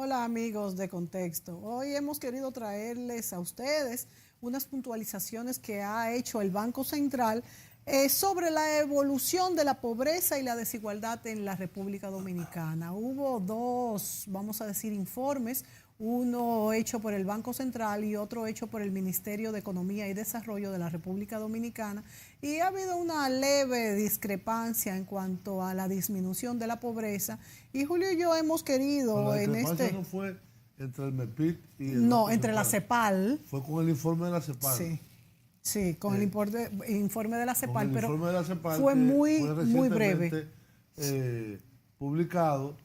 Hola amigos de Contexto. Hoy hemos querido traerles a ustedes unas puntualizaciones que ha hecho el Banco Central sobre la evolución de la pobreza y la desigualdad en la República Dominicana. Hubo dos, vamos a decir, informes, uno hecho por el Banco Central y otro hecho por el Ministerio de Economía y Desarrollo de la República Dominicana, y ha habido una leve discrepancia en cuanto a la disminución de la pobreza, y Julio y yo hemos querido La en discrepancia este... no fue entre el MEPIT y el No, Banco entre la Central. CEPAL. Fue con el informe de la CEPAL. Sí, sí, con el informe de la Con CEPAL, el pero informe de la CEPAL fue que muy, fue muy breve. recientemente publicado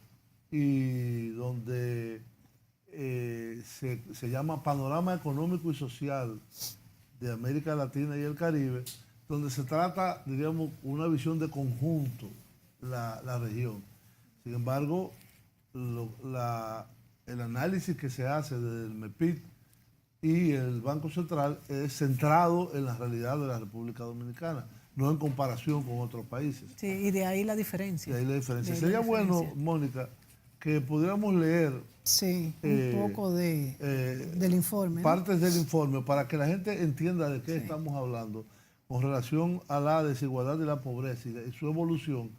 y donde se llama Panorama Económico y Social de América Latina y el Caribe, donde se trata, diríamos, una visión de conjunto la región. Sin embargo, el análisis que se hace del MEPIT y el Banco Central es centrado en la realidad de la República Dominicana, no en comparación con otros países. Sí, y de ahí la diferencia. De ahí la diferencia. De ahí Sería la bueno, diferencia. Mónica, que pudiéramos leer Sí, un poco del informe, ¿no? partes del informe para que la gente entienda de qué Sí. estamos hablando con relación a la desigualdad y la pobreza y su evolución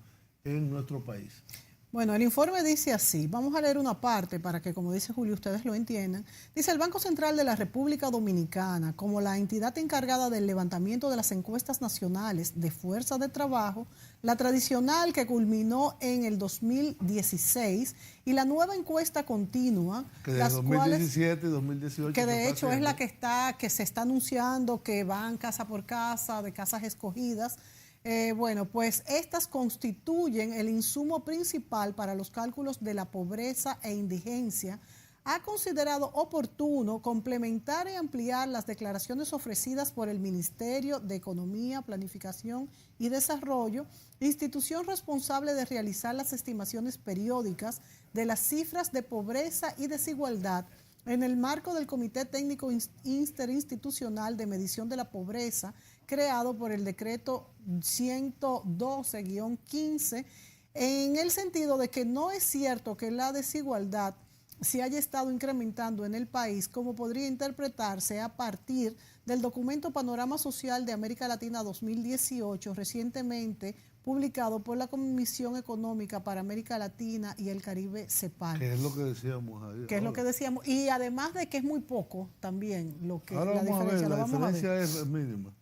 en nuestro país. Bueno, el informe dice así, vamos a leer una parte para que, como dice Julio, ustedes lo entiendan. Dice: el Banco Central de la República Dominicana, como la entidad encargada del levantamiento de las encuestas nacionales de fuerza de trabajo, la tradicional que culminó en el 2016 y la nueva encuesta continua, Que de las 2017 y 2018. que de hecho es la que se está anunciando, que van casa por casa, de casas escogidas. Bueno, pues estas constituyen el insumo principal para los cálculos de la pobreza e indigencia. Ha considerado oportuno complementar y ampliar las declaraciones ofrecidas por el Ministerio de Economía, Planificación y Desarrollo, institución responsable de realizar las estimaciones periódicas de las cifras de pobreza y desigualdad, en el marco del Comité Técnico Interinstitucional de Medición de la Pobreza, creado por el decreto 112-15, en el sentido de que no es cierto que la desigualdad se haya estado incrementando en el país, como podría interpretarse a partir del documento Panorama Social de América Latina 2018, recientemente publicado por la Comisión Económica para América Latina y el Caribe, CEPAL. Que es lo que decíamos ahí. Que es lo que decíamos, y además de que es muy poco también lo que Ahora la vamos diferencia. a ver, la diferencia es mínima.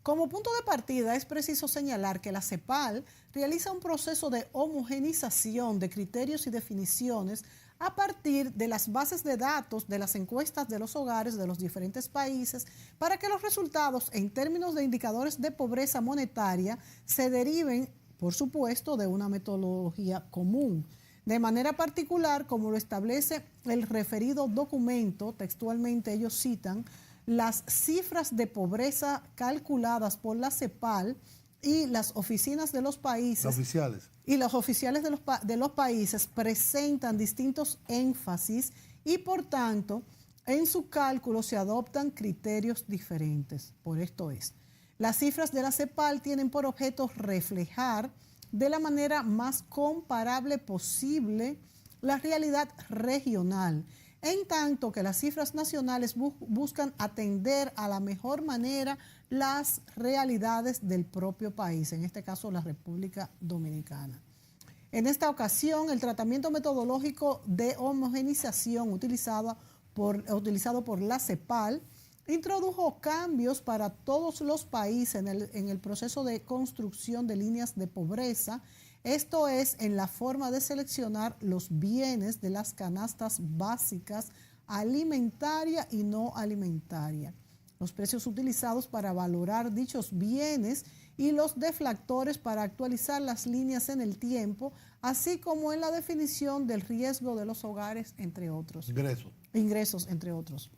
Como punto de partida es preciso señalar que la CEPAL realiza un proceso de homogenización de criterios y definiciones a partir de las bases de datos de las encuestas de los hogares de los diferentes países, para que los resultados en términos de indicadores de pobreza monetaria se deriven, por supuesto, de una metodología común. De manera particular, como lo establece el referido documento, textualmente ellos citan las cifras de pobreza calculadas por la CEPAL y las oficinas de los países. Oficiales. Y los oficiales de los países presentan distintos énfasis y, por tanto, en su cálculo se adoptan criterios diferentes. Por esto es, las cifras de la CEPAL tienen por objeto reflejar de la manera más comparable posible la realidad regional, en tanto que las cifras nacionales buscan atender a la mejor manera las realidades del propio país, en este caso la República Dominicana. En esta ocasión, el tratamiento metodológico de homogenización utilizado por la CEPAL introdujo cambios para todos los países en el proceso de construcción de líneas de pobreza, esto es, en la forma de seleccionar los bienes de las canastas básicas alimentaria y no alimentaria, los precios utilizados para valorar dichos bienes y los deflactores para actualizar las líneas en el tiempo, así como en la definición del riesgo de los hogares, entre otros. Ingresos, entre otros.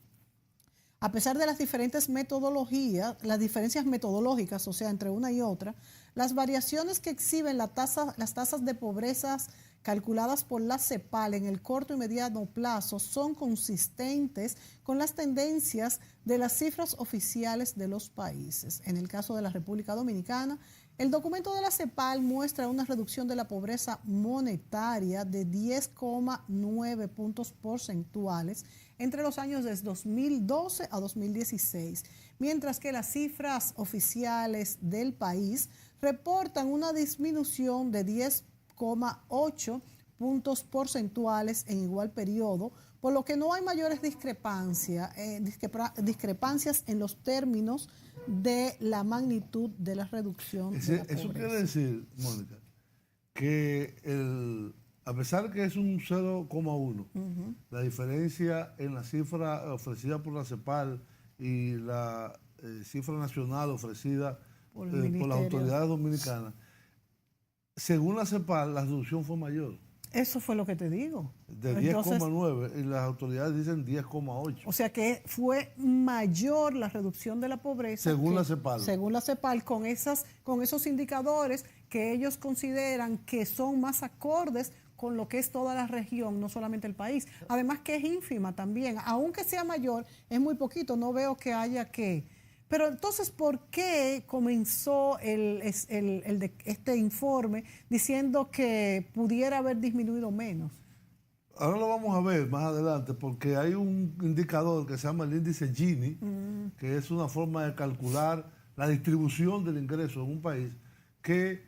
A pesar de las diferentes metodologías, las diferencias metodológicas, o sea, entre una y otra, las variaciones que exhiben las tasas de pobreza calculadas por la CEPAL en el corto y mediano plazo son consistentes con las tendencias de las cifras oficiales de los países. En el caso de la República Dominicana, El documento de la CEPAL muestra una reducción de la pobreza monetaria de 10,9 puntos porcentuales entre los años de 2012 a 2016, mientras que las cifras oficiales del país reportan una disminución de 10,8 puntos porcentuales en igual periodo, por lo que no hay mayores discrepancias en los términos de la magnitud de la reducción de la pobreza. Eso quiere decir, Mónica, que a pesar que es un 0,1, la diferencia en la cifra ofrecida por la CEPAL y la cifra nacional ofrecida por las autoridades dominicanas, según la CEPAL, la reducción fue mayor. Eso fue lo que te digo. De 10,9 y las autoridades dicen 10,8. O sea que fue mayor la reducción de la pobreza. Según la CEPAL. Según la CEPAL, con esos indicadores que ellos consideran que son más acordes con lo que es toda la región, no solamente el país. Además que es ínfima también. Aunque sea mayor, es muy poquito. No veo que haya que... Pero entonces, ¿por qué comenzó este informe diciendo que pudiera haber disminuido menos? Ahora lo vamos a ver más adelante, porque hay un indicador que se llama el índice Gini, que es una forma de calcular la distribución del ingreso en un país, que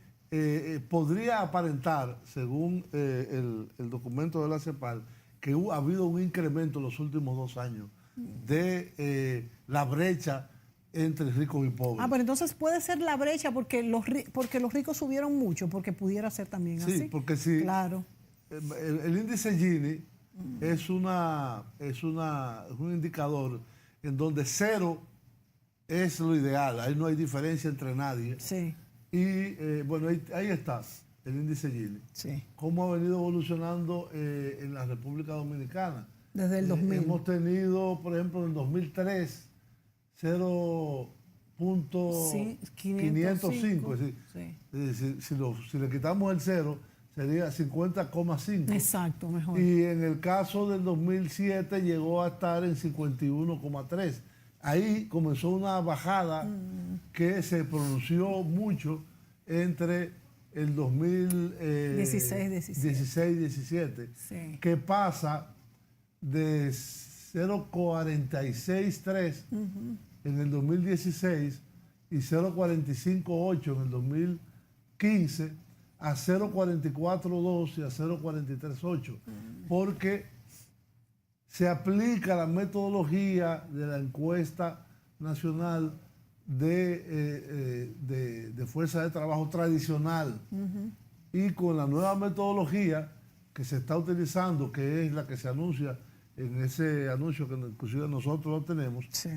podría aparentar, según el documento de la CEPAL, que ha habido un incremento en los últimos 2 años de la brecha entre ricos y pobres. Pero entonces puede ser la brecha porque los ricos subieron mucho, porque pudiera ser también así. Sí, porque si claro. el índice Gini es un indicador en donde 0 es lo ideal, ahí no hay diferencia entre nadie. Sí. Y bueno, ahí está el índice Gini. Sí. ¿Cómo ha venido evolucionando en la República Dominicana? Desde el 2000. Hemos tenido, por ejemplo, en 2003, 0.505. Sí. Si le quitamos el 0, sería 50,5. Exacto, mejor. Y en el caso del 2007 llegó a estar en 51,3. Ahí comenzó una bajada que se pronunció mucho entre el 2016-17, sí, que pasa de 0.463 en el 2016 y 0.458 en el 2015 a 0.442 y a 0.438, porque se aplica la metodología de la encuesta nacional de fuerza de trabajo tradicional, y con la nueva metodología que se está utilizando, que es la que se anuncia en ese anuncio que inclusive nosotros lo tenemos, sí,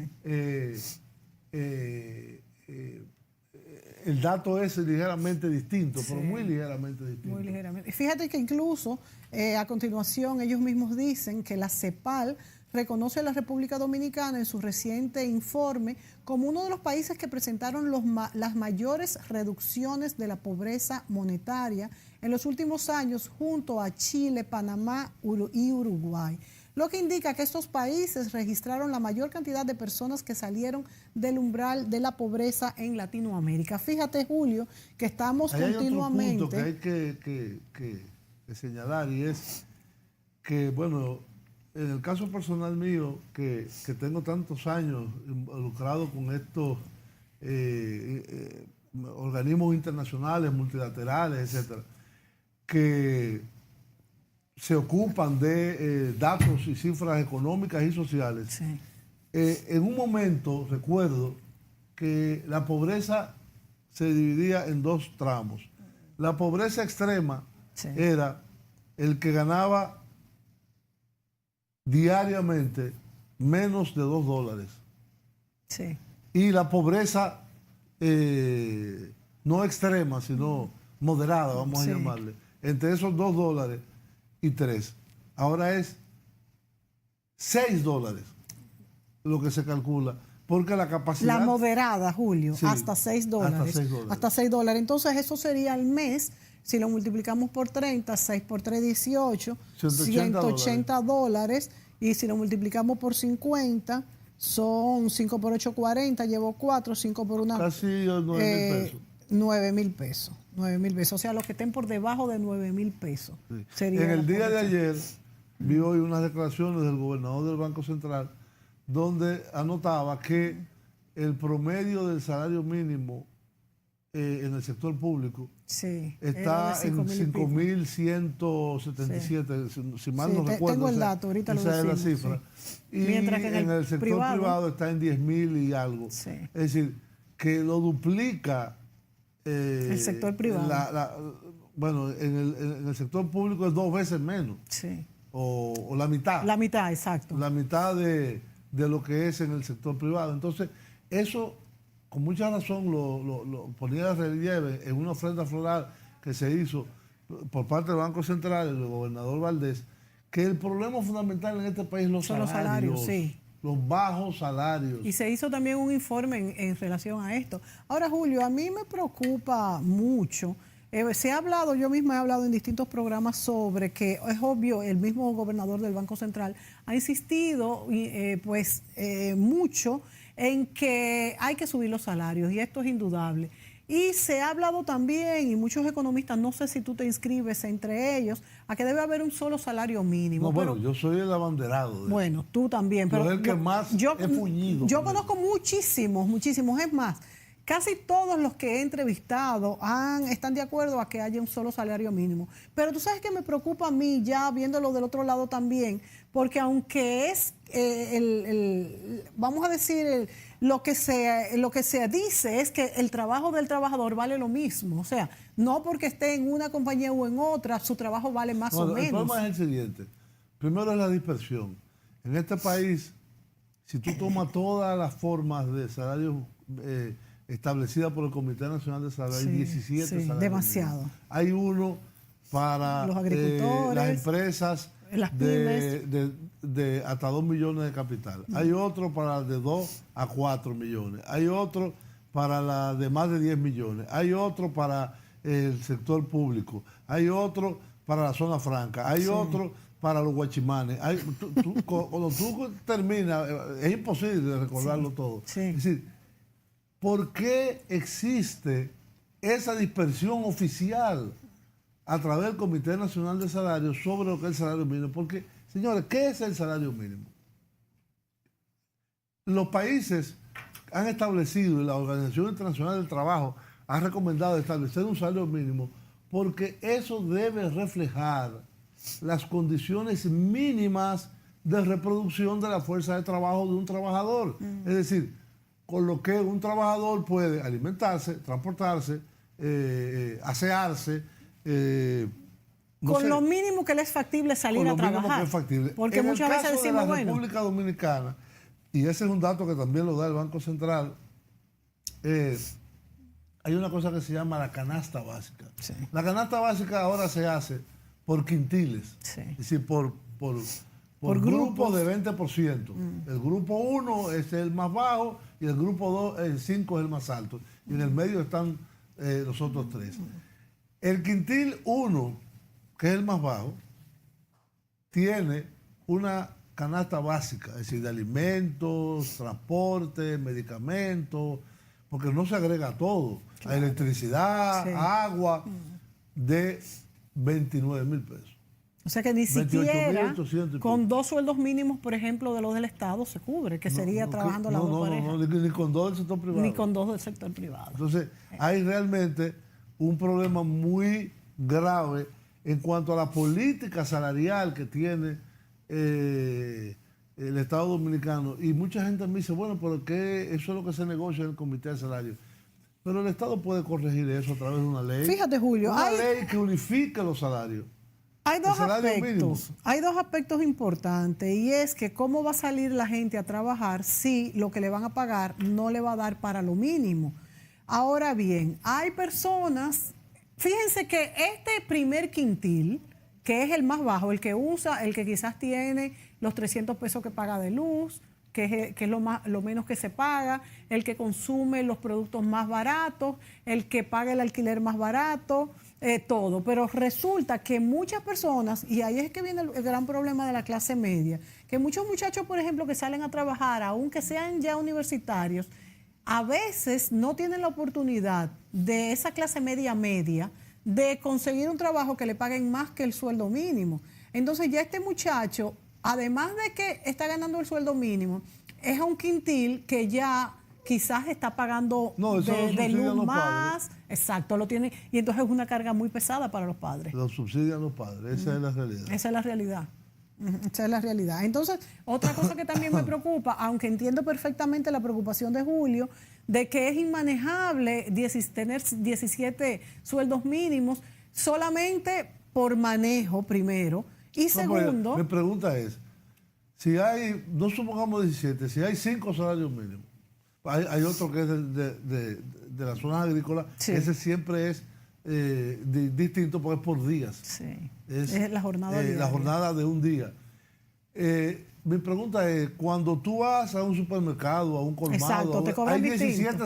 el dato es ligeramente distinto, sí, pero muy ligeramente distinto. Muy ligeramente. Fíjate que incluso a continuación ellos mismos dicen que la CEPAL reconoce a la República Dominicana en su reciente informe como uno de los países que presentaron las mayores reducciones de la pobreza monetaria en los últimos años, junto a Chile, Panamá y Uruguay, lo que indica que estos países registraron la mayor cantidad de personas que salieron del umbral de la pobreza en Latinoamérica. Fíjate, Julio, que estamos continuamente... Hay otro punto que hay que señalar, y es que, bueno, en el caso personal mío, que tengo tantos años involucrado con estos organismos internacionales, multilaterales, etcétera, que se ocupan de datos y cifras económicas y sociales. Sí. En un momento recuerdo que la pobreza se dividía en 2 tramos. La pobreza extrema, sí, era el que ganaba diariamente menos de $2. Sí. Y la pobreza no extrema, sino moderada, vamos, sí, a llamarle, entre esos $2 y 3. Ahora es $6 lo que se calcula, porque la capacidad... La moderada, Julio, sí, hasta $6. Hasta $6. Entonces eso sería al mes, si lo multiplicamos por 30, 6 por 3, 18, $180. Y si lo multiplicamos por 50, son 5 por 8, 40, llevo 4, 5 por 1... Casi 9.000 pesos. 9.000 pesos. 9.000 pesos. O sea, los que estén por debajo de 9.000 pesos. Sí. En el día de ayer vi hoy unas declaraciones del gobernador del Banco Central donde anotaba que el promedio del salario mínimo en el sector público está en 5.177, si mal no recuerdo. Tengo el dato, ahorita esa es la cifra. Y mientras que en el sector privado está en 10.000 y algo. Sí. Es decir, que lo duplica el sector privado. Bueno, en el sector público es 2 veces menos. Sí. O la mitad. La mitad, exacto. La mitad de lo que es en el sector privado. Entonces, eso, con mucha razón, lo ponía de relieve en una ofrenda floral que se hizo por parte del Banco Central, del gobernador Valdés, que el problema fundamental en este país son los salarios. Sí. Los bajos salarios. Y se hizo también un informe en relación a esto. Ahora, Julio, a mí me preocupa mucho. Se ha hablado, yo misma he hablado en distintos programas sobre que es obvio, el mismo gobernador del Banco Central ha insistido mucho en que hay que subir los salarios y esto es indudable. Y se ha hablado también, y muchos economistas, no sé si tú te inscribes entre ellos, a que debe haber un solo salario mínimo. No, bueno, yo soy el abanderado. Bueno, tú también. Pero es el que más he fuñido. Yo conozco muchísimos. Es más, casi todos los que he entrevistado están de acuerdo a que haya un solo salario mínimo. Pero tú sabes que me preocupa a mí, ya viéndolo del otro lado también, porque aunque es vamos a decir, lo que se dice es que el trabajo del trabajador vale lo mismo. O sea, no porque esté en una compañía o en otra, su trabajo vale más o menos. El problema es el siguiente. Primero es la dispersión. En este país, si tú tomas todas las formas de salario establecidas por el Comité Nacional de Salario, hay 17 salarios. Demasiado. Mínimos. Hay uno para los agricultores, las empresas, las pymes, de hasta 2 millones de capital. Hay otro para de 2 a 4 millones. Hay otro para la de más de 10 millones. Hay otro para el sector público. Hay otro para la zona franca. Hay otro para los guachimanes. Cuando tú terminas, es imposible recordarlo todo. Sí. Es decir, ¿por qué existe esa dispersión oficial a través del Comité Nacional de Salarios sobre lo que es el salario mínimo? Porque, señores, ¿qué es el salario mínimo? Los países han establecido, y la Organización Internacional del Trabajo ha recomendado establecer un salario mínimo porque eso debe reflejar las condiciones mínimas de reproducción de la fuerza de trabajo de un trabajador. Es decir, con lo que un trabajador puede alimentarse, transportarse, asearse, con lo mínimo que le es factible salir a trabajar. Porque muchas veces decimos, en la República Dominicana, y ese es un dato que también lo da el Banco Central, hay una cosa que se llama la canasta básica. Sí. La canasta básica ahora se hace por quintiles, es decir, por grupos de 20%. El grupo 1 es el más bajo y el grupo 2, el 5 es el más alto. Y en el medio están los otros 3. El quintil 1, que es el más bajo, tiene una canasta básica, es decir, de alimentos, transporte, medicamentos, porque no se agrega todo. Claro. Electricidad, agua, de 29.000 pesos. O sea que ni siquiera con 2 sueldos mínimos, por ejemplo, de los del Estado se cubre, que sería trabajando las dos parejas. Ni con 2 del sector privado. Ni con 2 del sector privado. Entonces, hay realmente un problema muy grave en cuanto a la política salarial que tiene el Estado Dominicano. Y mucha gente me dice, bueno, pero que eso es lo que se negocia en el Comité de Salario. Pero el Estado puede corregir eso a través de una ley. Fíjate, Julio. Una ley que unifique los salarios. Hay dos aspectos importantes, y es que cómo va a salir la gente a trabajar si lo que le van a pagar no le va a dar para lo mínimo. Ahora bien, hay personas, fíjense que este primer quintil, que es el más bajo, el que usa, el que quizás tiene los 300 pesos que paga de luz, que es lo menos que se paga, el que consume los productos más baratos, el que paga el alquiler más barato, todo. Pero resulta que muchas personas, y ahí es que viene el gran problema de la clase media, que muchos muchachos, por ejemplo, que salen a trabajar, aunque sean ya universitarios, a veces no tienen la oportunidad de esa clase media de conseguir un trabajo que le paguen más que el sueldo mínimo. Entonces ya este muchacho, además de que está ganando el sueldo mínimo, es un quintil que ya quizás está pagando de luz más. Exacto, lo tiene. Y entonces es una carga muy pesada para los padres. Los subsidian los padres, esa es la realidad. Esa es la realidad. Esa es la realidad. Entonces, otra cosa que también me preocupa, aunque entiendo perfectamente la preocupación de Julio, de que es inmanejable tener 17 sueldos mínimos solamente por manejo, primero. Y segundo... Mi pregunta es, si hay, no supongamos 17, si hay 5 salarios mínimos, hay otro que es de las zonas agrícolas, sí. Ese siempre es distinto porque es por días. Sí. Es la jornada diaria. La jornada de un día. Mi pregunta es, cuando tú vas a un supermercado, a un colmado, exacto, te cobran hay 17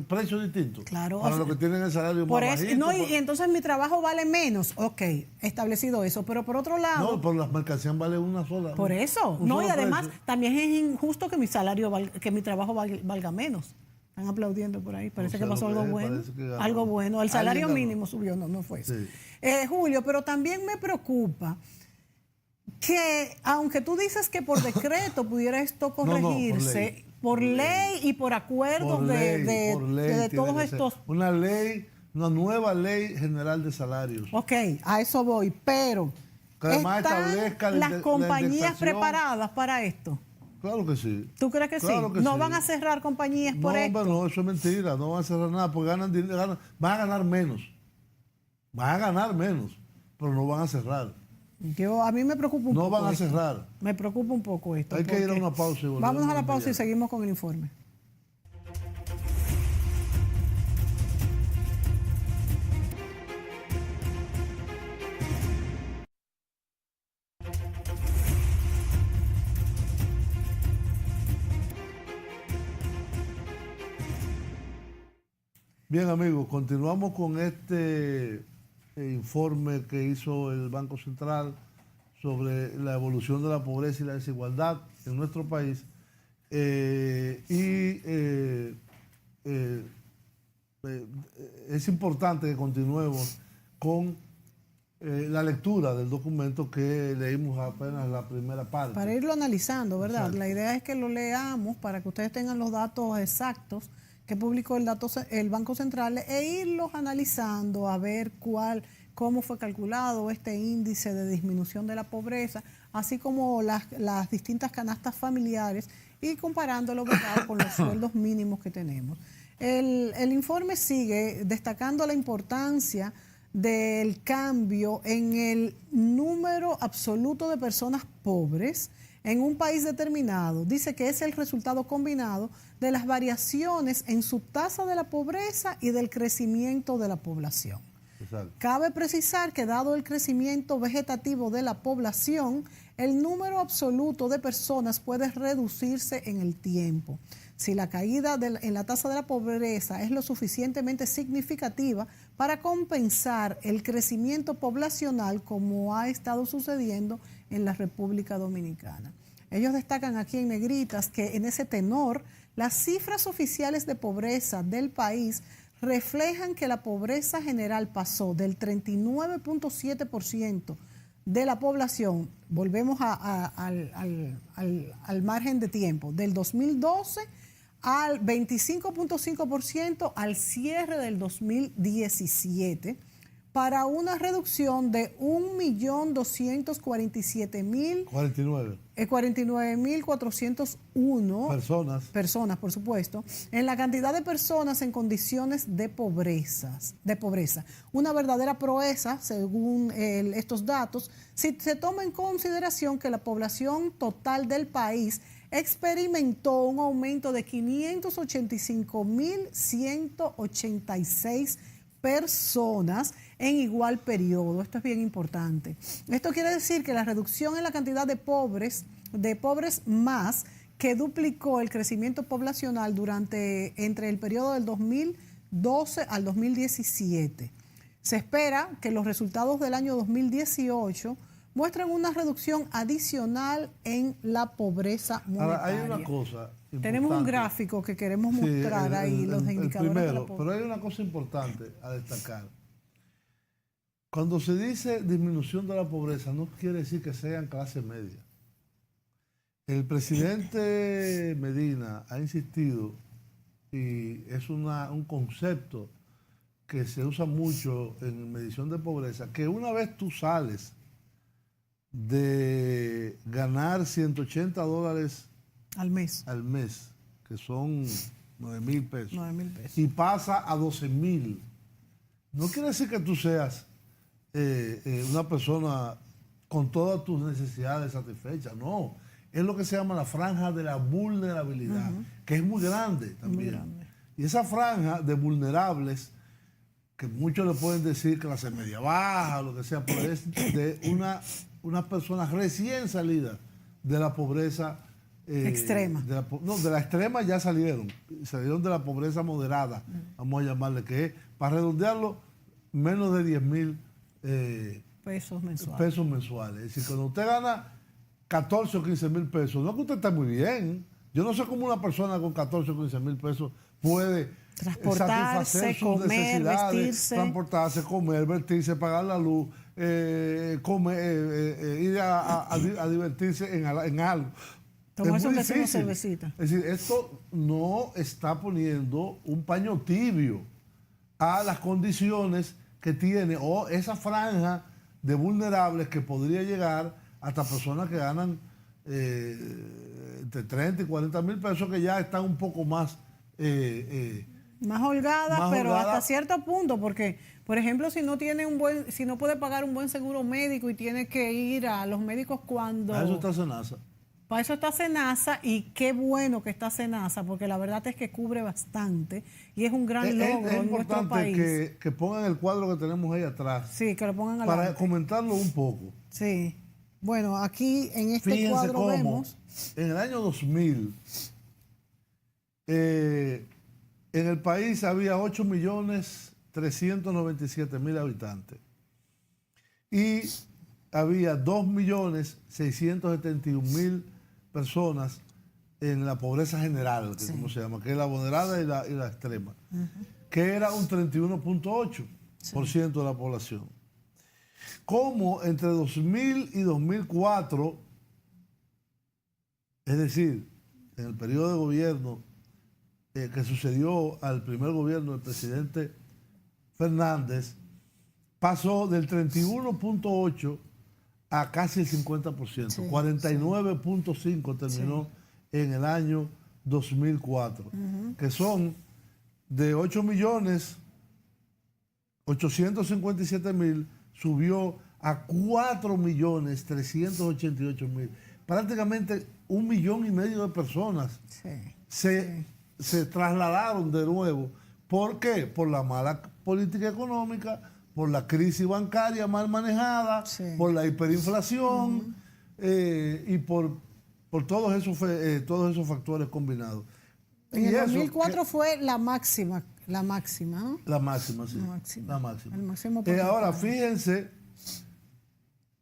precios distintos. Claro. Para los que tienen el salario por más eso, bajito. No, y entonces mi trabajo vale menos. Ok, establecido eso. Pero por otro lado... No, pero las mercancías valen una sola. Por eso. No, y además precio. También es injusto que mi trabajo valga menos. Están aplaudiendo por ahí. Parece que pasó algo bueno. Algo bueno. El salario mínimo subió, no fue eso. Sí. Julio, pero también me preocupa que, aunque tú dices que por decreto pudiera esto corregirse, por ley y por acuerdos de todos estos... Una nueva ley general de salarios. Ok, a eso voy, pero que además ¿están las compañías preparadas para esto? Claro que sí. ¿Tú crees que claro sí? Que ¿No sí. van a cerrar compañías por esto? No, eso es mentira. No van a cerrar nada porque van a ganar menos. Van a ganar menos, pero no van a cerrar. A mí me preocupa un poco. No van a cerrar. Me preocupa un poco esto. Hay que ir a una pausa. Y vámonos a la pausa y seguimos con el informe. Bien, amigos, continuamos con este informe que hizo el Banco Central sobre la evolución de la pobreza y la desigualdad en nuestro país. Es importante que continuemos con la lectura del documento que leímos apenas la primera parte. Para irlo analizando, ¿verdad? Exacto. La idea es que lo leamos para que ustedes tengan los datos exactos que publicó el Banco Central e irlos analizando a ver cómo fue calculado este índice de disminución de la pobreza, así como las distintas canastas familiares y comparándolo, ¿verdad?, con los sueldos mínimos que tenemos. El informe sigue destacando la importancia del cambio en el número absoluto de personas pobres en un país determinado. Dice que es el resultado combinado de las variaciones en su tasa de la pobreza y del crecimiento de la población. Exacto. Cabe precisar que dado el crecimiento vegetativo de la población, el número absoluto de personas puede reducirse en el tiempo. Si la caída en la tasa de la pobreza es lo suficientemente significativa para compensar el crecimiento poblacional como ha estado sucediendo en la República Dominicana. Ellos destacan aquí en negritas que en ese tenor las cifras oficiales de pobreza del país reflejan que la pobreza general pasó del 39.7% de la población, volvemos al margen de tiempo, del 2012 al 25.5% al cierre del 2017, para una reducción de 1.249.401 personas, por supuesto, en la cantidad de personas en condiciones de pobreza. Una verdadera proeza, según estos datos, si se toma en consideración que la población total del país experimentó un aumento de 585.186 personas en igual periodo. Esto es bien importante. Esto quiere decir que la reducción en la cantidad de pobres más que duplicó el crecimiento poblacional entre el periodo del 2012 al 2017. Se espera que los resultados del año 2018 muestran una reducción adicional en la pobreza monetaria. Ahora, hay una cosa importante. Tenemos un gráfico que queremos mostrar ahí, los indicadores de la primero, pobreza. pero hay una cosa importante a destacar. Cuando se dice disminución de la pobreza, no quiere decir que sean clase media. El presidente Medina ha insistido, y es un concepto que se usa mucho en medición de pobreza, que una vez tú sales de ganar $180 al mes, que son 9,000 pesos, 9,000 pesos, y pasa a 12,000, no quiere decir que tú seas una persona con todas tus necesidades satisfechas, no. Es lo que se llama la franja de la vulnerabilidad, que es muy grande también. Muy grande. Y esa franja de vulnerables, que muchos le pueden decir clase media baja o lo que sea, pero es de unas personas recién salidas de la pobreza extrema. De la extrema ya salieron de la pobreza moderada, vamos a llamarle, que es, para redondearlo, menos de 10,000 pesos mensuales. Es decir, cuando usted gana 14 o 15 mil pesos, no es que usted está muy bien. Yo no sé cómo una persona con 14 o 15 mil pesos puede transportarse, satisfacer sus necesidades, vestirse. transportarse, comer, vestirse, pagar la luz, ir a divertirse en algo. Tomarse una cervecita. Es decir, esto no está poniendo un paño tibio a las condiciones que tiene o esa franja de vulnerables que podría llegar hasta personas que ganan entre 30 y 40 mil pesos, que ya están un poco más holgadas, pero hasta cierto punto, porque, por ejemplo, si no puede pagar un buen seguro médico y tiene que ir a los médicos cuando... A eso está Senasa. Para eso está Senasa, y qué bueno que está Senasa, porque la verdad es que cubre bastante y es un gran logro en nuestro país. Es importante que pongan el cuadro que tenemos ahí atrás. Sí, que lo pongan para comentarlo un poco. Sí. Bueno, aquí en este Fíjense cuadro cómo vemos... En el año 2000, en el país había 8,397,000 habitantes. Y había 2,671,000 personas en la pobreza general, que como se llama, que es la moderada y la extrema, que era un 31,8% de la población. Como entre 2000 y 2004, es decir, en el periodo de gobierno que sucedió al primer gobierno del presidente Fernández, pasó del 31,8% a casi el 50%, sí, 49,5% terminó en el año 2004, que son de 8,857,000, subió a 4,388,000. Prácticamente 1,5 millones de personas se trasladaron de nuevo. ¿Por qué? Por la mala política económica, por la crisis bancaria mal manejada, por la hiperinflación y por todos esos factores combinados. En el 2004 fue la máxima, ¿no? La máxima, sí. La máxima. El máximo ahora, fíjense,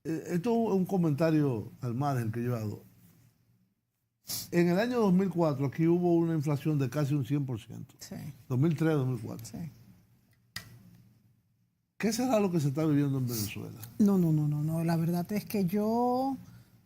esto es un comentario al margen que yo hago. En el año 2004 aquí hubo una inflación de casi un 100%. Sí. 2003-2004. Sí. ¿Qué será lo que se está viviendo en Venezuela? No. La verdad es que yo,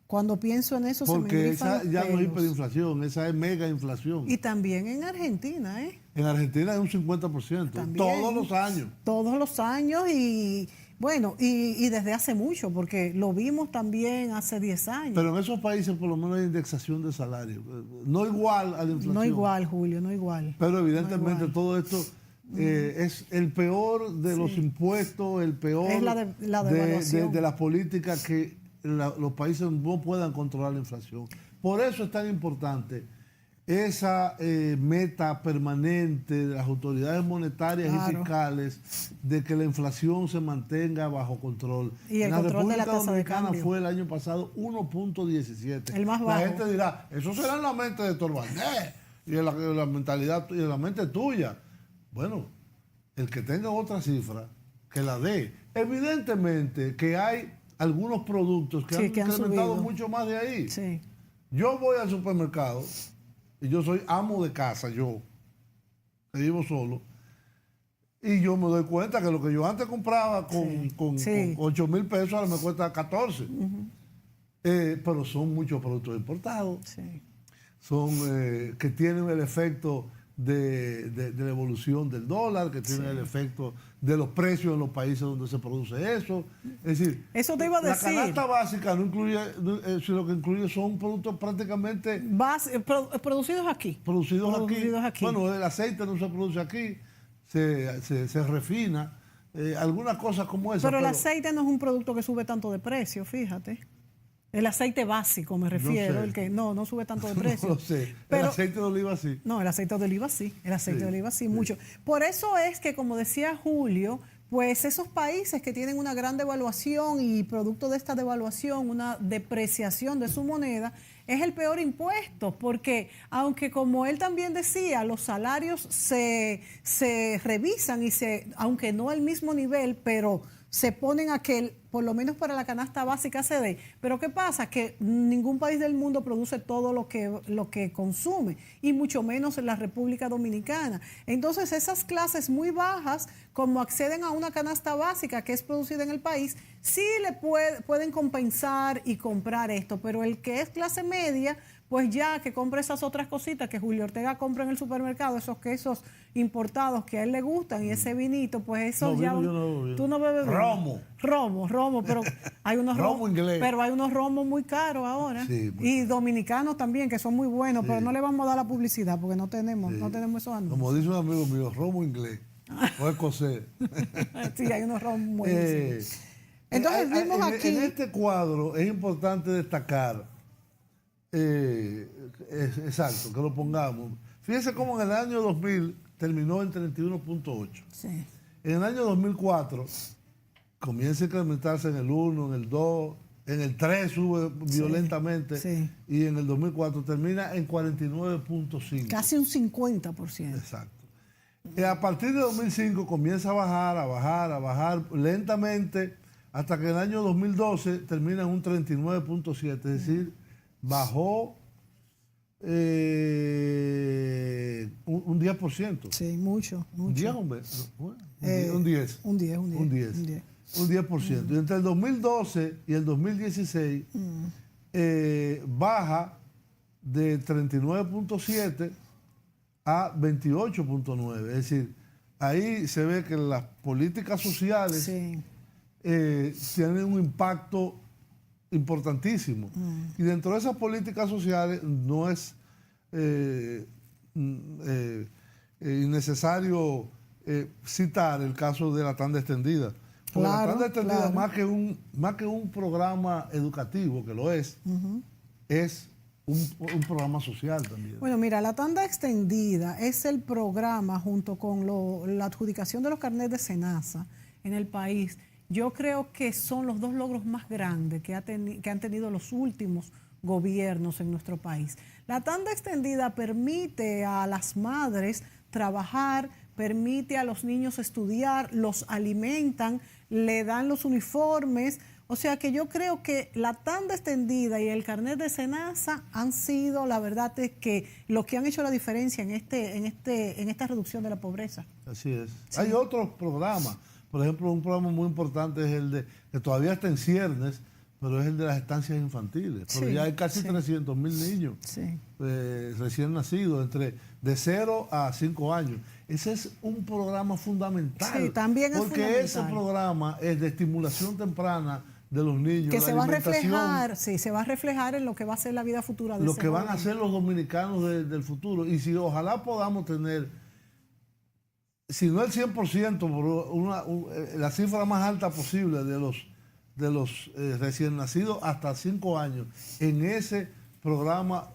cuando pienso en eso, porque se me grifan los ya pelos. no es hiperinflación, esa es mega inflación. Y también en Argentina, ¿eh? En Argentina es un 50%. También, todos los años. Todos los años y... Bueno, y desde hace mucho, porque lo vimos también hace 10 años. Pero en esos países por lo menos hay indexación de salario. No igual a la inflación. No igual, Julio, no igual. Pero evidentemente todo esto es el peor de los impuestos, el peor es la devaluación. de las políticas que los países no puedan controlar la inflación. Por eso es tan importante esa meta permanente de las autoridades monetarias y fiscales de que la inflación se mantenga bajo control. Y el control de la tasa de cambio fue el año pasado 1,17. El más bajo. La gente dirá, eso será en la mente de Torbané y en la mentalidad y en la mente tuya. Bueno, el que tenga otra cifra, que la dé. Evidentemente que hay algunos productos que Sí, han que han incrementado subido. mucho más de ahí. Sí. Yo voy al supermercado y yo soy amo de casa, yo, que vivo solo, y yo me doy cuenta que lo que yo antes compraba con Sí. 8 mil pesos ahora me cuesta 14. Pero son muchos productos importados, Sí. son que tienen el efecto de la evolución del dólar, que tienen el efecto de los precios en los países donde se produce eso. Es decir, Eso te iba a decir. la canasta básica no incluye, si lo que incluye son productos prácticamente Producidos aquí. producidos Producidos aquí. aquí. Bueno, el aceite no se produce aquí, se refina, algunas cosas como esa. Pero el aceite no es un producto que sube tanto de precio, fíjate. El aceite básico me refiero, sé. el que no sube tanto de precio. No lo sé. Pero, el aceite de oliva sí. no, el aceite de oliva sí, el aceite Sí, de oliva sí, sí. mucho. Por eso es que, como decía Julio, pues esos países que tienen una gran devaluación y producto de esta devaluación, una depreciación de su moneda, es el peor impuesto, porque aunque como él también decía, los salarios se revisan y aunque no al mismo nivel, pero se ponen a que por lo menos para la canasta básica se dé. Pero ¿qué pasa? Que ningún país del mundo produce todo lo que consume, y mucho menos en la República Dominicana. Entonces esas clases muy bajas, como acceden a una canasta básica que es producida en el país, sí le pueden compensar y comprar esto, pero el que es clase media, pues ya que compra esas otras cositas que Julio Ortega compra en el supermercado, esos quesos importados que a él le gustan y ese vinito, pues eso No, ya... vino yo no bebo vino. Tú no bebes vino. Romo, pero hay unos Romo inglés. pero hay unos romos muy caros ahora. Sí, muy y caro. dominicanos también, que son muy buenos, pero no le vamos a dar la publicidad porque no tenemos esos anuncios. Como dice un amigo mío, romo inglés o escocés. Sí, hay unos romos buenísimos. Entonces vimos aquí... En este cuadro es importante destacar, exacto, que lo pongamos. Fíjense cómo en el año 2000 terminó en 31.8. Sí. En el año 2004 comienza a incrementarse en el 1, en el 2, en el 3 sube violentamente, sí. y en el 2004 termina en 49.5. Casi un 50%. Exacto. Y a partir de 2005 comienza a bajar lentamente, hasta que en el año 2012 termina en un 39.7, es decir, bajó un 10%. Sí, mucho. ¿Un 10 o un 10? Un 10. Un 10. Un 10%. Y entre el 2012 y el 2016 baja de 39.7 a 28.9. Es decir, ahí se ve que las políticas sociales tienen un impacto importantísimo. Y dentro de esas políticas sociales no es innecesario citar el caso de la tanda extendida. Porque la tanda extendida, más que un programa educativo, que lo es un programa social también. Bueno, mira, la tanda extendida es el programa junto con la adjudicación de los carnets de SENASA en el país. Yo creo que son los dos logros más grandes que han tenido los últimos gobiernos en nuestro país. La tanda extendida permite a las madres trabajar, permite a los niños estudiar, los alimentan, le dan los uniformes. O sea que yo creo que la tanda extendida y el carnet de SENASA han sido, la verdad, es que lo que han hecho la diferencia en esta reducción de la pobreza. Así es. Sí. Hay otros programas. Por ejemplo, un programa muy importante es el que todavía está en ciernes, pero es el de las estancias infantiles. Porque ya hay casi 300.000 niños recién nacidos, de 0 a 5 años. Ese es un programa fundamental. Sí, también es porque fundamental. Ese programa es de estimulación temprana de los niños. Que se va a reflejar en lo que va a ser la vida futura de lo ese que van joven. a ser los dominicanos del futuro. Y si ojalá podamos tener, si no el 100%, la cifra más alta posible de los recién nacidos hasta 5 años en ese programa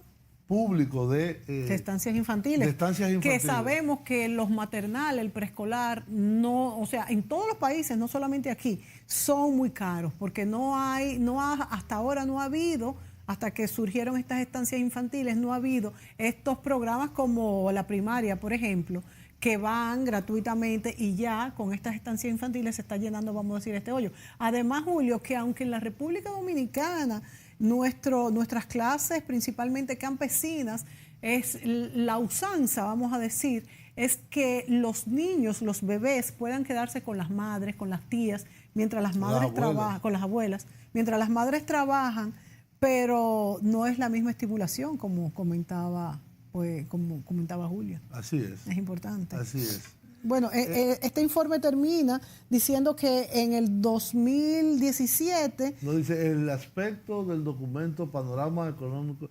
público de estancias infantiles. Que sabemos que los maternales, el preescolar, no, o sea, en todos los países, no solamente aquí, son muy caros, porque hasta ahora no ha habido, hasta que surgieron estas estancias infantiles, no ha habido estos programas como la primaria, por ejemplo, que van gratuitamente y ya con estas estancias infantiles se está llenando, vamos a decir, este hoyo. Además, Julio, que aunque en la República Dominicana nuestras clases, principalmente campesinas, es la usanza, vamos a decir, es que los niños, los bebés puedan quedarse con las madres, con las tías, mientras las madres trabajan, con las abuelas, mientras las madres trabajan, pero no es la misma estimulación como comentaba Julio. Así es. Es importante. Así es. Bueno, este informe termina diciendo que en el 2017... No, dice, el aspecto del documento Panorama Económico,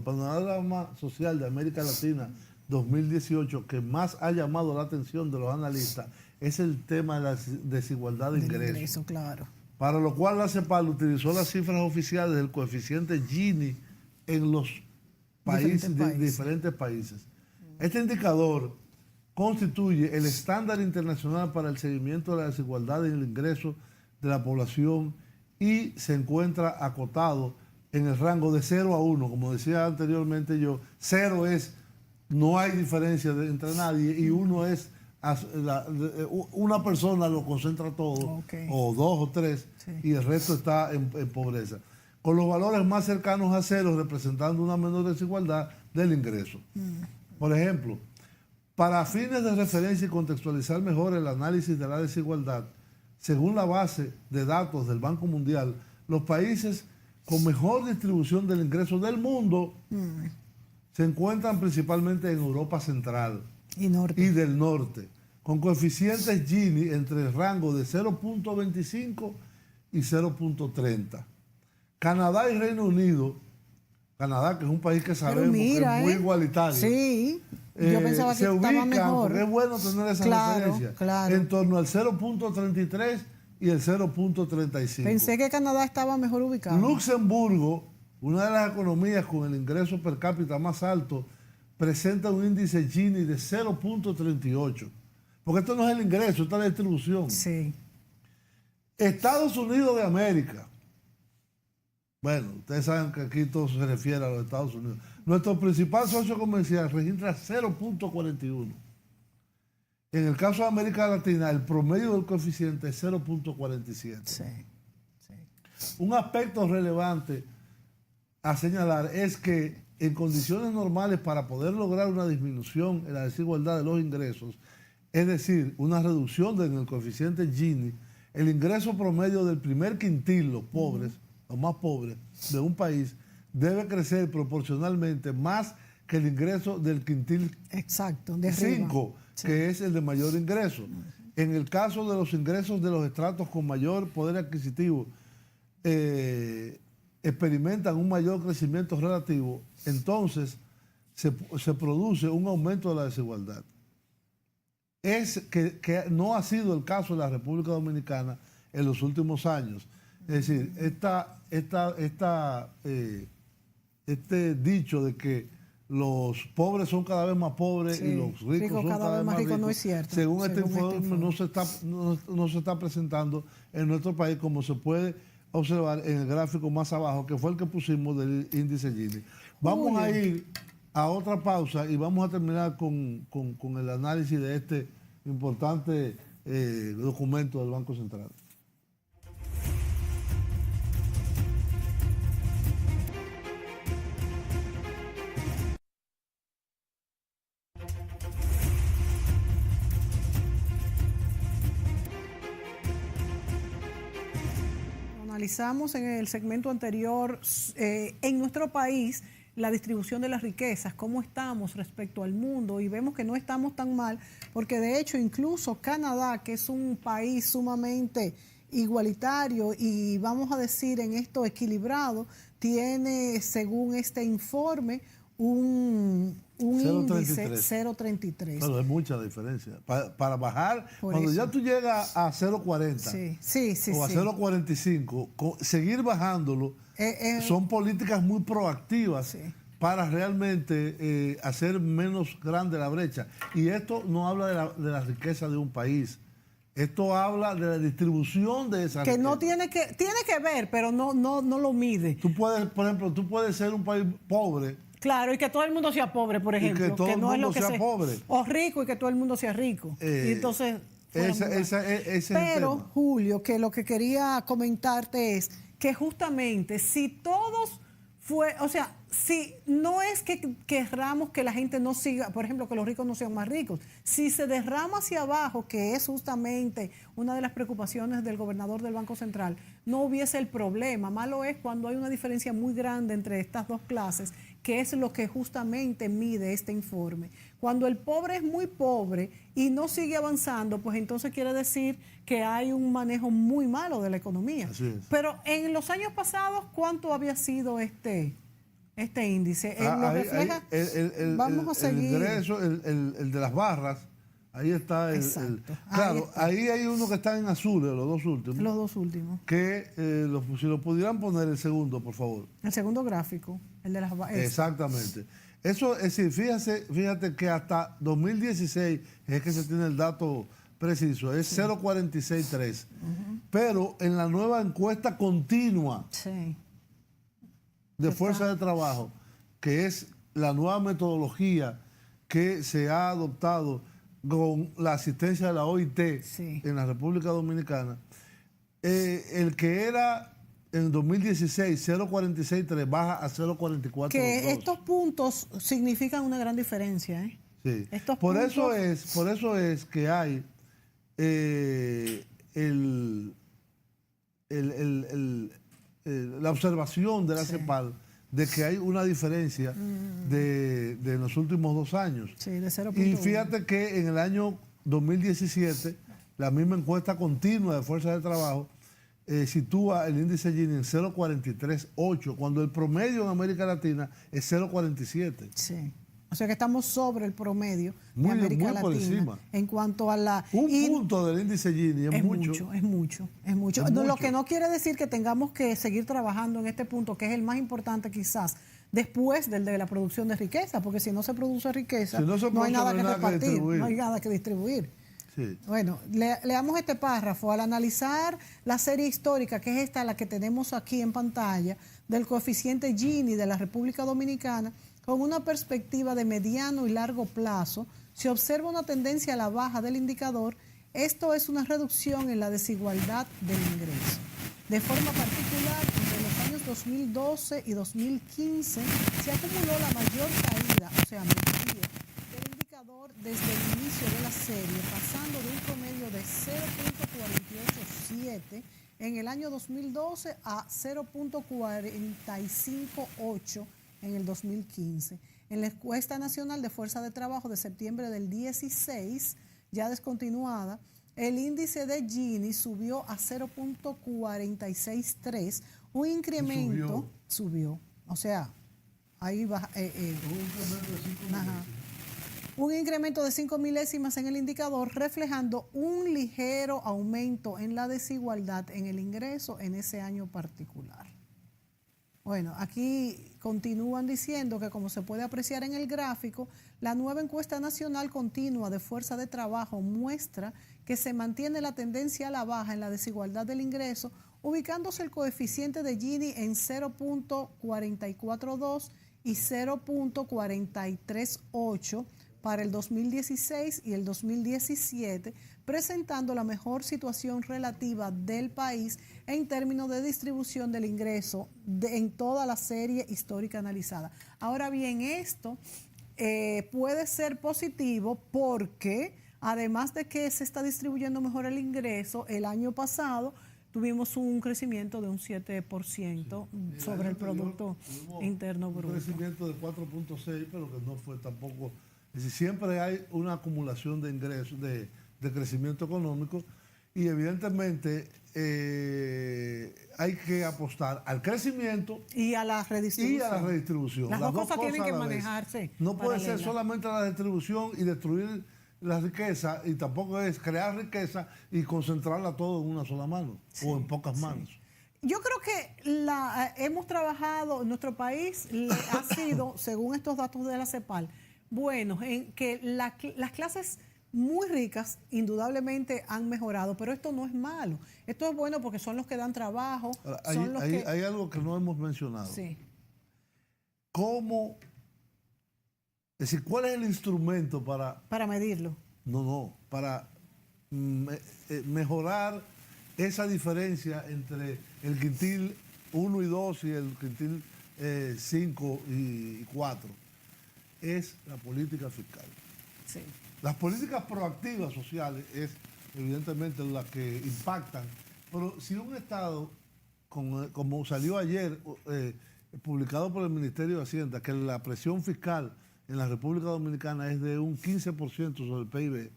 Panorama Social de América Latina 2018 que más ha llamado la atención de los analistas es el tema de la desigualdad de ingresos. Claro. Para lo cual la CEPAL utilizó las cifras oficiales del coeficiente Gini en los diferentes países. Este indicador constituye el estándar internacional para el seguimiento de la desigualdad en el ingreso de la población y se encuentra acotado en el rango de 0 a 1. Como decía anteriormente yo, 0 es no hay diferencia entre nadie y 1 es una persona lo concentra todo, o 2 o 3, sí, y el resto está en pobreza. Con los valores más cercanos a 0 representando una menor desigualdad del ingreso. Por ejemplo, para fines de referencia y contextualizar mejor el análisis de la desigualdad, según la base de datos del Banco Mundial, los países con mejor distribución del ingreso del mundo se encuentran principalmente en Europa Central y del Norte, con coeficientes Gini entre el rango de 0.25 y 0.30. Canadá y Reino Unido, Canadá, que es un país que sabemos que es muy igualitario. Sí, yo pensaba que estaba mejor. Es bueno tener esa referencia. Claro. En torno al 0.33 y el 0.35. Pensé que Canadá estaba mejor ubicado. Luxemburgo, una de las economías con el ingreso per cápita más alto, presenta un índice Gini de 0.38. Porque esto no es el ingreso, esta es la distribución. Sí. Estados Unidos de América. Bueno, ustedes saben que aquí todo se refiere a los Estados Unidos. Nuestro principal socio comercial registra 0.41. En el caso de América Latina, el promedio del coeficiente es 0.47. Sí. Un aspecto relevante a señalar es que en condiciones normales, para poder lograr una disminución en la desigualdad de los ingresos, es decir, una reducción en el coeficiente Gini, el ingreso promedio del primer quintil, los pobres, los más pobres de un país, debe crecer proporcionalmente más que el ingreso del quintil 5, que es el de mayor ingreso. En el caso de los ingresos de los estratos con mayor poder adquisitivo, experimentan un mayor crecimiento relativo, entonces se produce un aumento de la desigualdad. Es que no ha sido el caso de la República Dominicana en los últimos años. Es decir, este dicho de que los pobres son cada vez más pobres y los ricos son cada vez más ricos, no es cierto. Según este informe no se está presentando en nuestro país, como se puede observar en el gráfico más abajo, que fue el que pusimos del índice Gini. Vamos a ir a otra pausa y vamos a terminar con el análisis de este importante documento del Banco Central. Analizamos en el segmento anterior en nuestro país la distribución de las riquezas, cómo estamos respecto al mundo, y vemos que no estamos tan mal, porque de hecho incluso Canadá, que es un país sumamente igualitario y vamos a decir en esto equilibrado, tiene según este informe un índice 0.33. Pero es mucha la diferencia. Para bajar, cuando ya tú llegas a 0.40 o a 0.45, seguir bajándolo, son políticas muy proactivas para realmente hacer menos grande la brecha. Y esto no habla de la riqueza de un país. Esto habla de la distribución de esa riqueza. Que no tiene que ver, pero no lo mide. Tú puedes, por ejemplo, ser un país pobre Claro, y que todo el mundo sea pobre, por ejemplo. Y que todo el no es mundo lo que sea pobre. O rico y que todo el mundo sea rico. Y entonces... ese es el Pero, tema. Julio, que lo que quería comentarte es que justamente si todos o sea, si no es que querramos que la gente no siga, por ejemplo, que los ricos no sean más ricos, si se derrama hacia abajo, que es justamente una de las preocupaciones del gobernador del Banco Central, no hubiese el problema. Malo es cuando hay una diferencia muy grande entre estas dos clases, que es lo que justamente mide este informe. Cuando el pobre es muy pobre y no sigue avanzando, pues entonces quiere decir que hay un manejo muy malo de la economía. Así es. Pero en los años pasados, ¿cuánto había sido este índice? Lo refleja. Vamos a seguir. El ingreso, el de las barras, ahí está Exacto. Claro, ahí hay uno que está en azul, los dos últimos. Los dos últimos. Que si lo pudieran poner el segundo, por favor. El segundo gráfico, el de las barras. Exactamente. Eso es decir, fíjate que hasta 2016 es que se tiene el dato preciso, es 0,463. Pero en la nueva encuesta continua de fuerza de trabajo, que es la nueva metodología que se ha adoptado con la asistencia de la OIT en la República Dominicana, el que era en 2016 0,463 baja a 0,44. Que estos puntos significan una gran diferencia, ¿eh? Sí. Por eso es que hay la observación de la CEPAL de que hay una diferencia de los últimos 2 años. Sí, de 0,1. Y fíjate que en el año 2017, la misma encuesta continua de fuerza de trabajo sitúa el índice Gini en 0,438, cuando el promedio en América Latina es 0,47. Sí. O sea que estamos sobre el promedio de muy América por Latina encima. En cuanto a la... Un punto del índice Gini es mucho. Es mucho. Lo que no quiere decir que tengamos que seguir trabajando en este punto, que es el más importante quizás, después del de la producción de riqueza, porque si no se produce riqueza, no hay nada que repartir, no hay nada que distribuir. Sí. Bueno, leamos este párrafo. Al analizar la serie histórica, que es esta, la que tenemos aquí en pantalla, del coeficiente Gini de la República Dominicana, con una perspectiva de mediano y largo plazo, se observa una tendencia a la baja del indicador. Esto es una reducción en la desigualdad del ingreso. De forma particular, entre los años 2012 y 2015 se acumuló la mayor caída, o sea, media, del indicador desde el inicio de la serie, pasando de un promedio de 0,487 en el año 2012 a 0,458 en el 2015. En la encuesta nacional de fuerza de trabajo de septiembre del 16, ya descontinuada, el índice de Gini subió a 0,463, un incremento subió. O sea, ahí baja. Un incremento de 5 milésimas en el indicador, reflejando un ligero aumento en la desigualdad en el ingreso en ese año particular. Bueno, aquí continúan diciendo que, como se puede apreciar en el gráfico, la nueva encuesta nacional continua de fuerza de trabajo muestra que se mantiene la tendencia a la baja en la desigualdad del ingreso, ubicándose el coeficiente de Gini en 0,442 y 0,438 para el 2016 y el 2017, presentando la mejor situación relativa del país en términos de distribución del ingreso en toda la serie histórica analizada. Ahora bien, esto puede ser positivo porque, además de que se está distribuyendo mejor el ingreso, el año pasado tuvimos un crecimiento de un 7% sobre el Producto Interno Bruto. Un crecimiento de 4.6, pero que no fue tampoco... Es decir, siempre hay una acumulación de ingresos, de crecimiento económico, y evidentemente hay que apostar al crecimiento y a la redistribución. Las dos cosas tienen que manejarse. No puede ser solamente la distribución y destruir la riqueza, y tampoco es crear riqueza y concentrarla todo en una sola mano o en pocas manos. Yo creo que hemos trabajado, nuestro país ha sido, según estos datos de la CEPAL, bueno, en que las clases muy ricas indudablemente han mejorado, pero esto no es malo. Esto es bueno porque son los que dan trabajo. Ahora, hay algo que no hemos mencionado. Sí. ¿Cómo Es decir, ¿cuál es el instrumento para medirlo? Para mejorar esa diferencia entre el quintil 1 y 2 y el quintil 5 y 4? Es la política fiscal. Sí. Las políticas proactivas sociales es evidentemente las que impactan, pero si un Estado, como salió ayer, publicado por el Ministerio de Hacienda, que la presión fiscal en la República Dominicana es de un 15% sobre el PIB,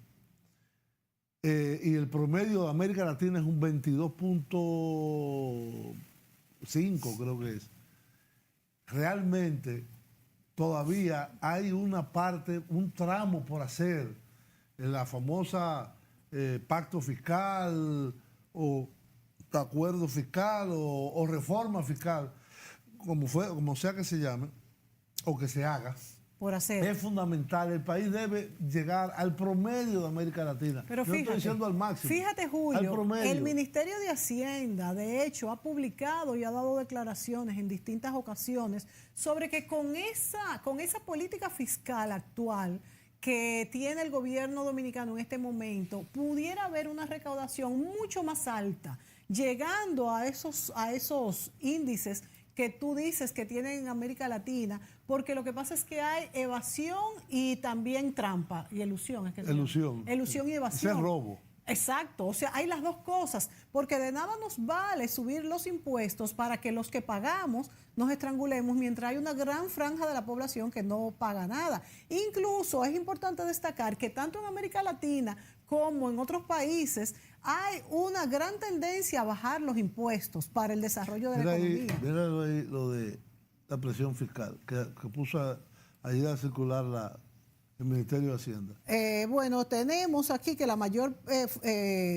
y el promedio de América Latina es un 22.5, creo que es. Realmente todavía hay una parte, un tramo por hacer, en la famosa pacto fiscal o acuerdo fiscal o reforma fiscal, como sea que se llame o que se haga. Por hacer. Es fundamental. El país debe llegar al promedio de América Latina. Pero fíjate, no estoy diciendo al máximo. Fíjate, Julio, al promedio. El Ministerio de Hacienda, de hecho, ha publicado y ha dado declaraciones en distintas ocasiones sobre que con esa política fiscal actual que tiene el gobierno dominicano en este momento, pudiera haber una recaudación mucho más alta, llegando a esos índices que tú dices que tienen en América Latina, porque lo que pasa es que hay evasión y también trampa y elusión. Elusión y evasión. Ese es robo. Exacto, o sea, hay las dos cosas, porque de nada nos vale subir los impuestos para que los que pagamos nos estrangulemos mientras hay una gran franja de la población que no paga nada. Incluso es importante destacar que tanto en América Latina como en otros países hay una gran tendencia a bajar los impuestos para el desarrollo de la economía. Mira ahí lo de la presión fiscal que puso ayer a circular el Ministerio de Hacienda. Bueno, tenemos aquí que la mayor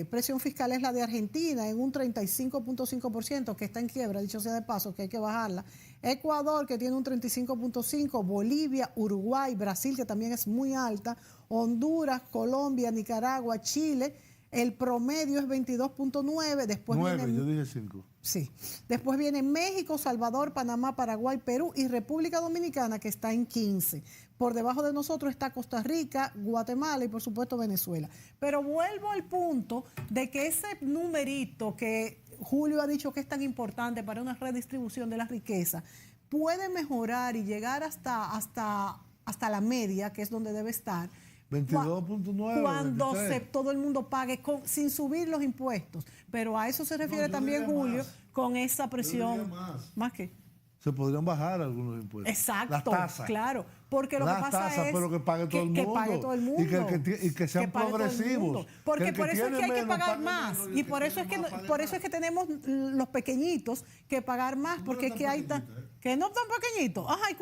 presión fiscal es la de Argentina en un 35.5%, que está en quiebra, dicho sea de paso, que hay que bajarla. Ecuador, que tiene un 35.5%, Bolivia, Uruguay, Brasil, que también es muy alta, Honduras, Colombia, Nicaragua, Chile. El promedio es 22.9, después 9, viene... yo dije 5. Sí. Después viene México, Salvador, Panamá, Paraguay, Perú y República Dominicana, que está en 15. Por debajo de nosotros está Costa Rica, Guatemala y por supuesto Venezuela. Pero vuelvo al punto de que ese numerito que Julio ha dicho que es tan importante para una redistribución de la riqueza puede mejorar y llegar hasta la media, que es donde debe estar. 22.9. Cuando todo el mundo pague sin subir los impuestos. Pero a eso se refiere también Julio, con esa presión. ¿Más qué? Se podrían bajar algunos impuestos. Exacto. Las tasas. Claro. Porque lo que pasa es pero que pague todo el mundo. Que pague todo el mundo. Y que sean progresivos. Porque por eso es que hay que pagar más. Y por eso es que tenemos los pequeñitos que pagar más. Porque es que hay que no tan pequeñitos. Ajá, ¿y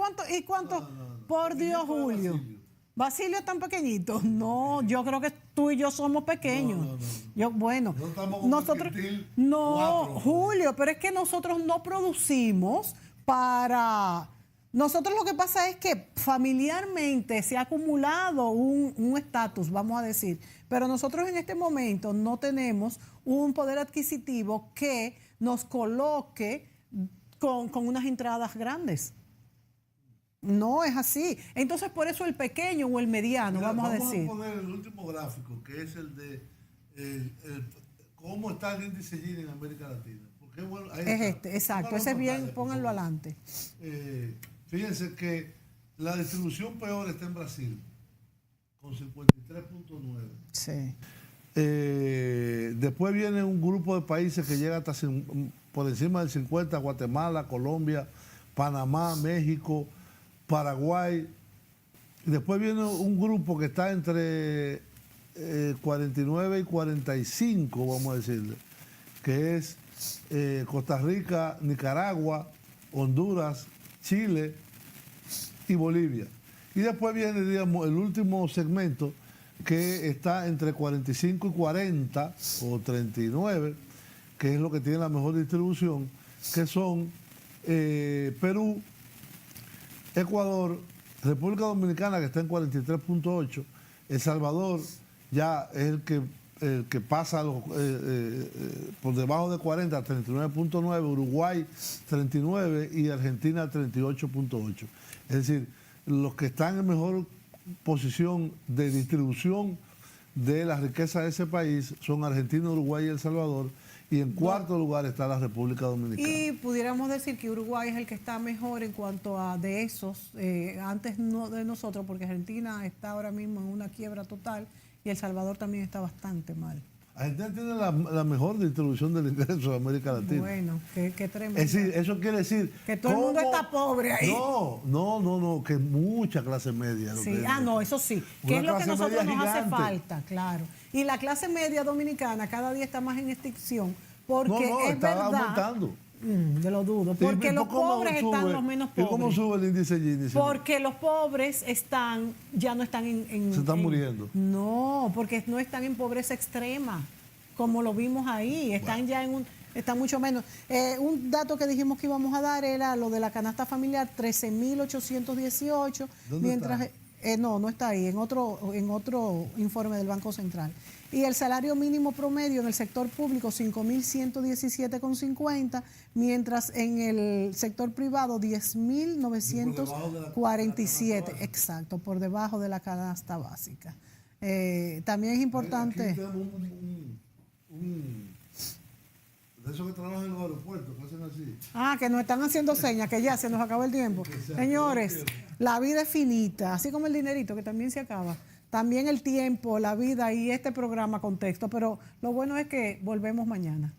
cuánto? No. Por Dios, Julio. Basilio es tan pequeñito. No, yo creo que tú y yo somos pequeños. No estamos como nosotros Julio, pero es que nosotros no producimos para... Nosotros lo que pasa es que familiarmente se ha acumulado un estatus, vamos a decir, pero nosotros en este momento no tenemos un poder adquisitivo que nos coloque con unas entradas grandes. No es así. Entonces, por eso el pequeño o el mediano, vamos a decir. Vamos a poner el último gráfico, que es el de cómo está el índice Gini en América Latina. Porque, bueno, exacto. Ese es bien, pónganlo adelante. Fíjense que la distribución peor está en Brasil, con 53.9. Sí. Después viene un grupo de países que llega hasta por encima del 50, Guatemala, Colombia, Panamá, México, Paraguay. Y después viene un grupo que está entre 49 y 45, vamos a decirle, que es Costa Rica, Nicaragua, Honduras, Chile y Bolivia. Y después viene, digamos, el último segmento, que está entre 45 y 40 o 39, que es lo que tiene la mejor distribución, que son Perú, Ecuador, República Dominicana, que está en 43.8, El Salvador ya es el que pasa por debajo de 40, 39.9, Uruguay 39 y Argentina 38.8. Es decir, los que están en mejor posición de distribución de la riqueza de ese país son Argentina, Uruguay y El Salvador, y en cuarto lugar está la República Dominicana. Y pudiéramos decir que Uruguay es el que está mejor en cuanto a de esos, antes no de nosotros, porque Argentina está ahora mismo en una quiebra total y El Salvador también está bastante mal. Argentina tiene la mejor distribución del ingreso de América Latina. Bueno, qué tremendo. Es decir, eso quiere decir... Que todo el mundo está pobre ahí. No, que mucha clase media. Sí, no, eso sí. Que es lo que a nosotros nos hace falta, claro. Y la clase media dominicana cada día está más en extinción, porque es está verdad... aumentando. Yo lo dudo, porque los pobres están los menos pobres. ¿Y cómo sube el índice Gini? Porque los pobres ya no están se están muriendo. No, porque no están en pobreza extrema, como lo vimos ahí, están ya están mucho menos. Un dato que dijimos que íbamos a dar era lo de la canasta familiar, 13.818, mientras está? No está ahí, en otro informe del Banco Central. Y el salario mínimo promedio en el sector público, 5.117,50, mientras en el sector privado, 10.947. Exacto, por debajo de la canasta básica. También es importante... Aquí tenemos de esos que trabajan en los aeropuertos, que hacen así. Que nos están haciendo señas, que ya se nos acabó el tiempo. Señores, la vida es finita, así como el dinerito, que también se acaba. También el tiempo, la vida y este programa contexto, pero lo bueno es que volvemos mañana.